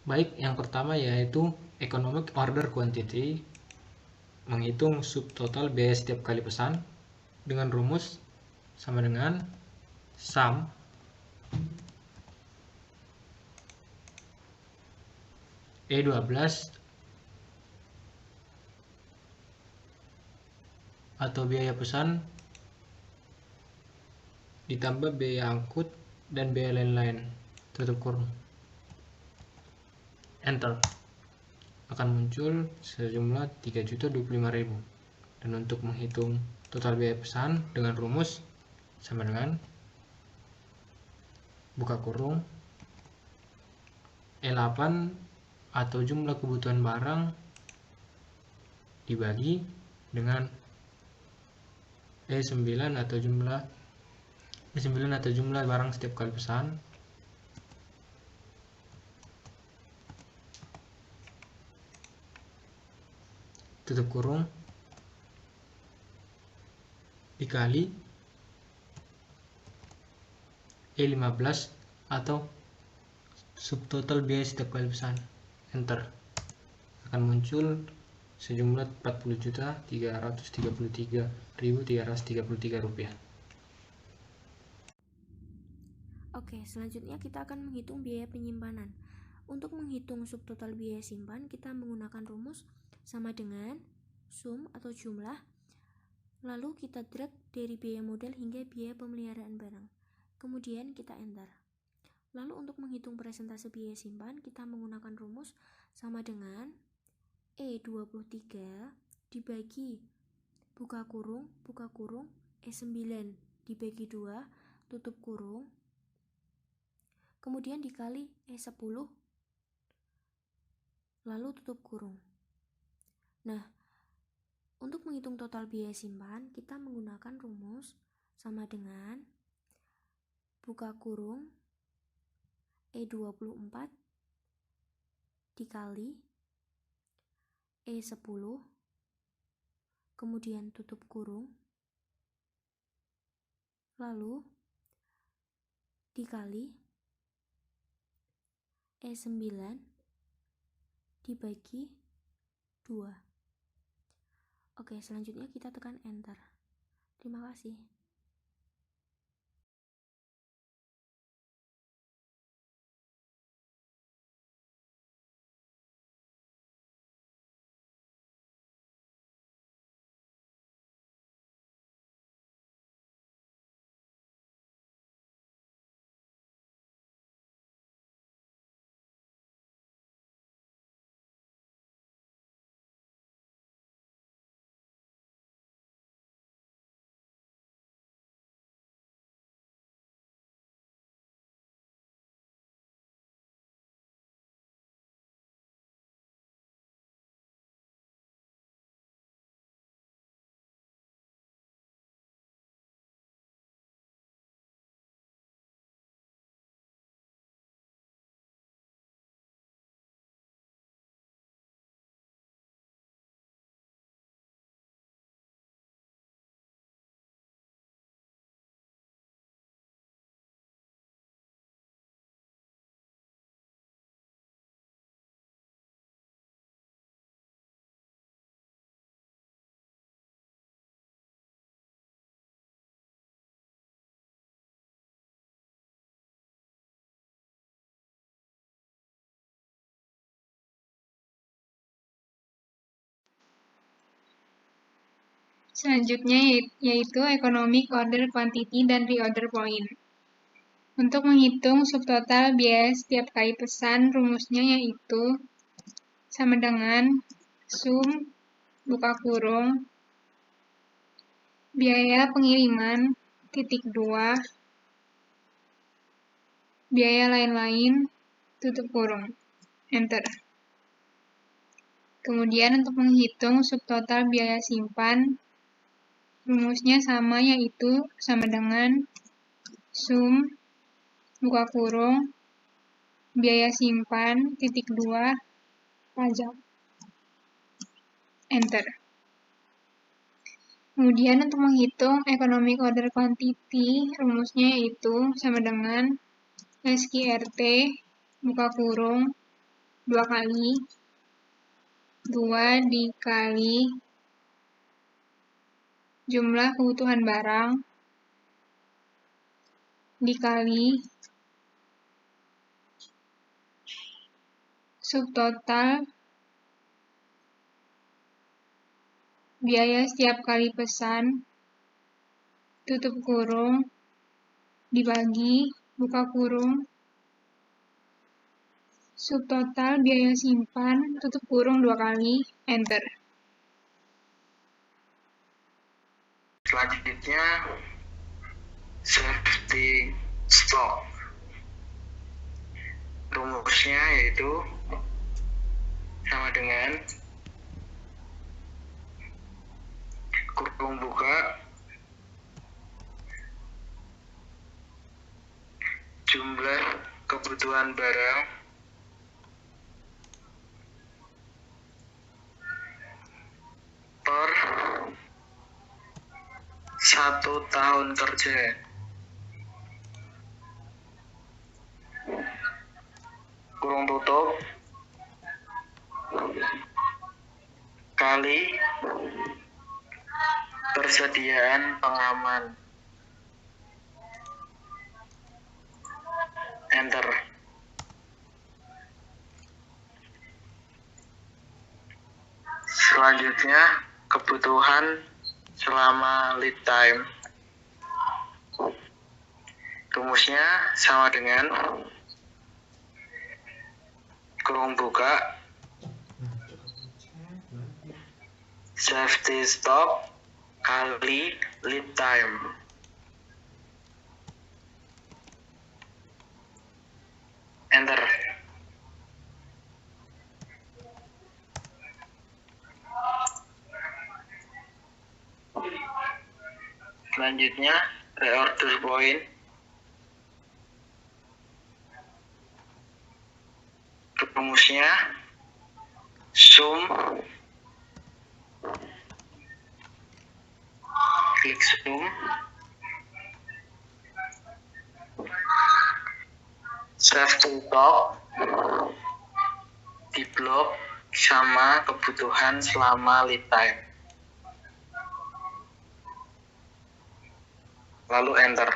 Baik, yang pertama yaitu economic order quantity, menghitung subtotal biaya setiap kali pesan dengan rumus sama dengan sum E12 atau biaya pesan ditambah biaya angkut dan biaya lain-lain, tutup kurung. Enter. Akan muncul sejumlah 3.025.000. Dan untuk menghitung total biaya pesan dengan rumus sama dengan buka kurung E8 atau jumlah kebutuhan barang dibagi dengan E9 atau jumlah barang setiap kali pesan tutup kurung dikali E15 atau subtotal biaya setiap kali pesan. Enter. Akan muncul sejumlah 40.333.333 rupiah. Oke, selanjutnya kita akan menghitung biaya penyimpanan. Untuk menghitung subtotal biaya simpan, kita menggunakan rumus sama dengan sum atau jumlah, lalu kita drag dari biaya modal hingga biaya pemeliharaan barang. Kemudian kita enter. Lalu untuk menghitung persentase biaya simpan, kita menggunakan rumus sama dengan E23 dibagi buka kurung E9 dibagi 2 tutup kurung, kemudian dikali E10 lalu tutup kurung. Nah, untuk menghitung total biaya simpan, kita menggunakan rumus sama dengan buka kurung E24 dikali E10 kemudian tutup kurung lalu dikali E9 dibagi 2. Oke, selanjutnya kita tekan enter. Terima kasih. Selanjutnya yaitu economic order quantity dan reorder point. Untuk menghitung subtotal biaya setiap kali pesan, rumusnya yaitu sama dengan sum buka kurung biaya pengiriman titik 2 biaya lain-lain tutup kurung. Enter. Kemudian untuk menghitung subtotal biaya simpan, rumusnya sama yaitu sama dengan sum buka kurung biaya simpan titik 2 pajak. Enter. Kemudian untuk menghitung economic order quantity, rumusnya yaitu sama dengan SQRT buka kurung 2 kali 2 dikali jumlah kebutuhan barang dikali subtotal biaya setiap kali pesan tutup kurung dibagi buka kurung subtotal biaya simpan tutup kurung 2 kali enter. Selanjutnya safety stock. Rumusnya yaitu sama dengan kurung buka jumlah kebutuhan barang per 1 tahun kerja kurung tutup kali persediaan pengaman enter. Selanjutnya kebutuhan selama lead time. Rumusnya sama dengan kurung buka safety stock kali lead time. Enter. Selanjutnya reorder point. Rumusnya sum klik sum safety stock di blok sama kebutuhan selama lead time. Lalu enter.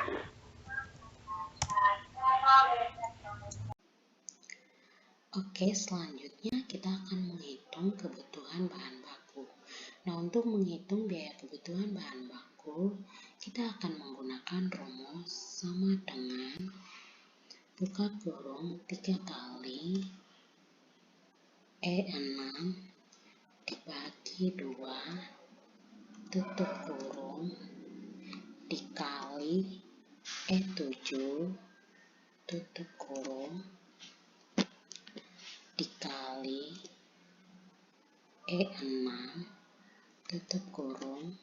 Oke, selanjutnya kita akan menghitung kebutuhan bahan baku. Nah, untuk menghitung biaya kebutuhan bahan baku, kita akan menggunakan rumus sama dengan buka kurung 3 kali E6 dibagi 2 tutup kurung dikali E7 tutup kurung dikali E6 tutup kurung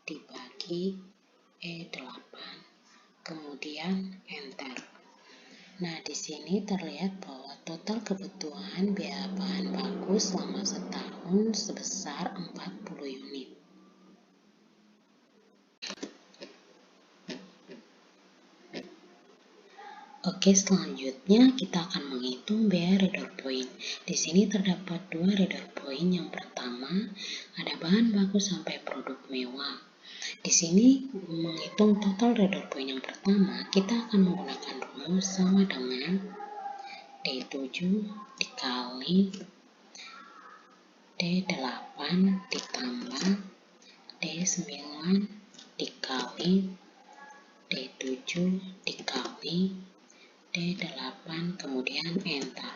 dibagi E8 kemudian enter. Nah, di sini terlihat bahwa total kebutuhan biaya bahan baku selama setahun sebesar 40 unit. Oke, selanjutnya kita akan menghitung biaya reader point. Di sini terdapat 2 reader point. Yang pertama, ada bahan baku sampai produk mewah. Di sini menghitung total reader point yang pertama, kita akan menggunakan rumus sama dengan D7 dikali D8 ditambah D9 dikali D7 dikali D8 kemudian enter.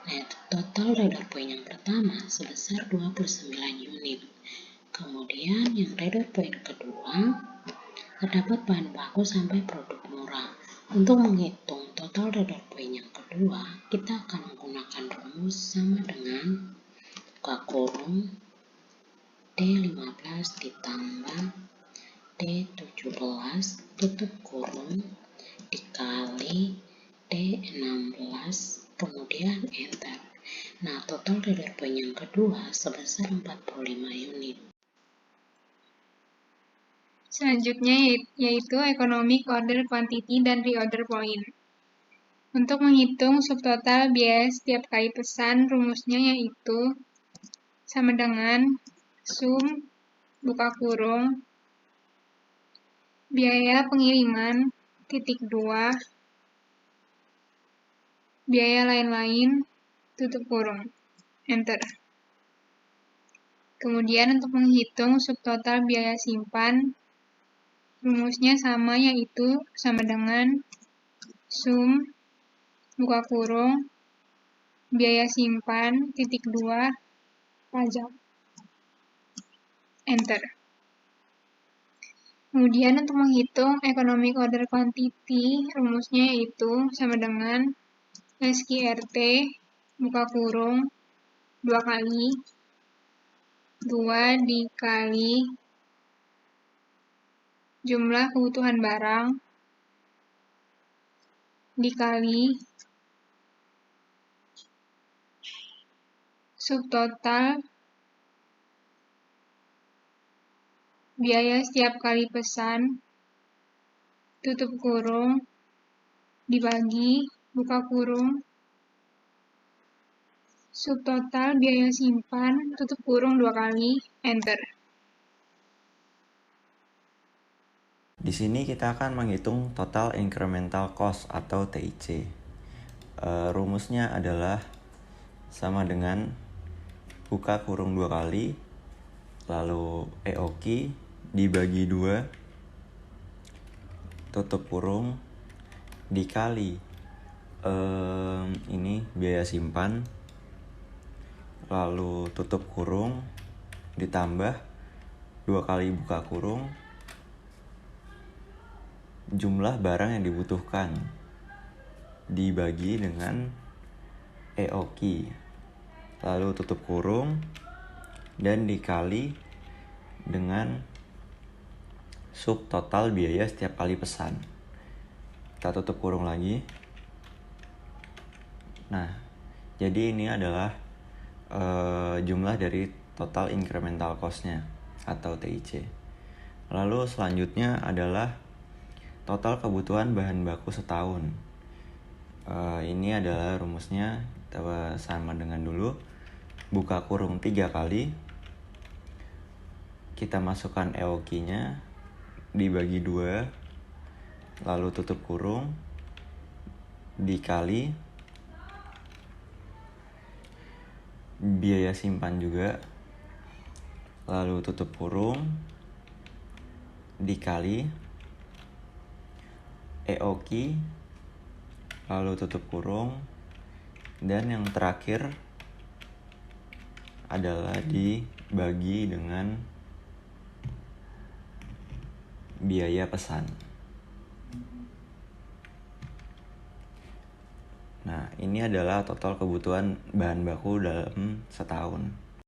Nah, total reader point yang pertama sebesar 29 unit. Kemudian yang reader point kedua terdapat bahan baku sampai produk murah. Untuk menghitung total reader point yang kedua, kita akan menggunakan rumus sama dengan buka kurung D15 ditambah D17 tutup kurung dikali D16 kemudian enter. Nah, total reader point yang kedua sebesar 45 unit. Selanjutnya yaitu economic order quantity dan reorder point. Untuk menghitung subtotal biaya setiap kali pesan, rumusnya yaitu sama dengan sum buka kurung biaya pengiriman titik 2 biaya lain-lain tutup kurung, enter. Kemudian untuk menghitung subtotal biaya simpan, rumusnya sama, yaitu sama dengan sum buka kurung biaya simpan titik 2 pajak, enter. Kemudian untuk menghitung economic order quantity, rumusnya yaitu sama dengan SQRT buka kurung 2 kali 2 dikali jumlah kebutuhan barang dikali subtotal biaya setiap kali pesan tutup kurung dibagi buka kurung subtotal biaya simpan tutup kurung 2 kali, enter. Di sini kita akan menghitung total incremental cost atau TIC. Rumusnya adalah sama dengan buka kurung 2 kali, lalu EOQ dibagi 2, tutup kurung, dikali ini biaya simpan, lalu tutup kurung, ditambah 2 kali buka kurung, jumlah barang yang dibutuhkan dibagi dengan EOQ, lalu tutup kurung dan dikali dengan subtotal biaya setiap kali pesan. Kita tutup kurung lagi. Nah, jadi ini adalah jumlah dari total incremental cost-nya atau TIC. Lalu selanjutnya adalah total kebutuhan bahan baku setahun. Ini adalah rumusnya, kita sama dengan dulu. Buka kurung 3 kali, kita masukkan EOQ-nya, dibagi 2, lalu tutup kurung, dikali biaya simpan juga, lalu tutup kurung, dikali EOQ, lalu tutup kurung, dan yang terakhir adalah dibagi dengan biaya pesan. Nah, ini adalah total kebutuhan bahan baku dalam setahun.